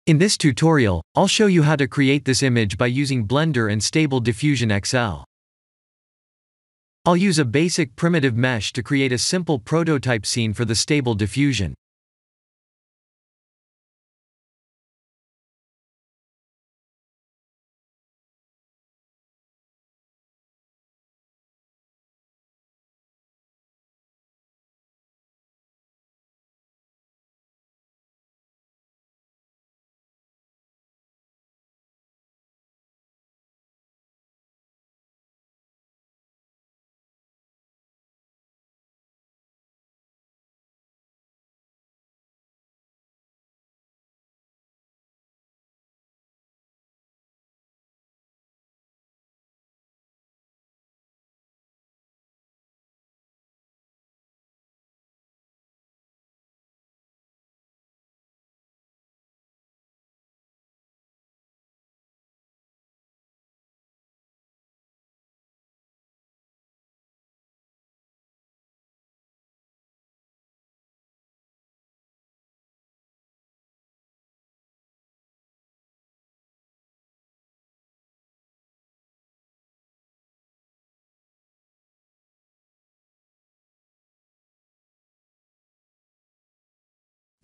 In this tutorial, I'll show you how to create this image by using Blender and Stable Diffusion XL. I'll use a basic primitive mesh to create a simple prototype scene for the Stable Diffusion.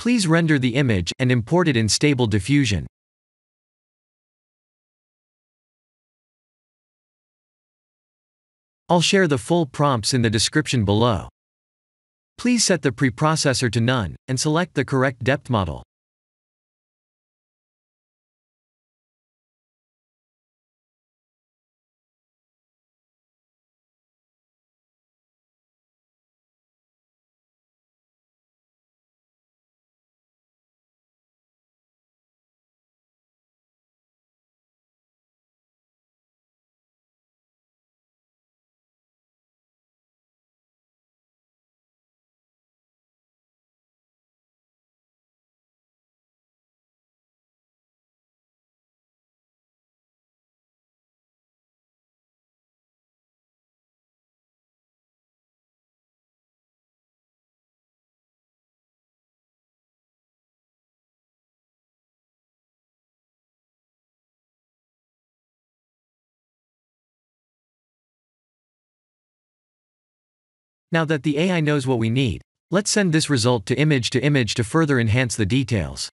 Please render the image and import it in Stable Diffusion. I'll share the full prompts in the description below. Please set the preprocessor to none, and select the correct depth model. Now that the AI knows what we need, let's send this result to image to further enhance the details.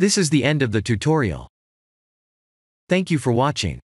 This is the end of the tutorial. Thank you for watching.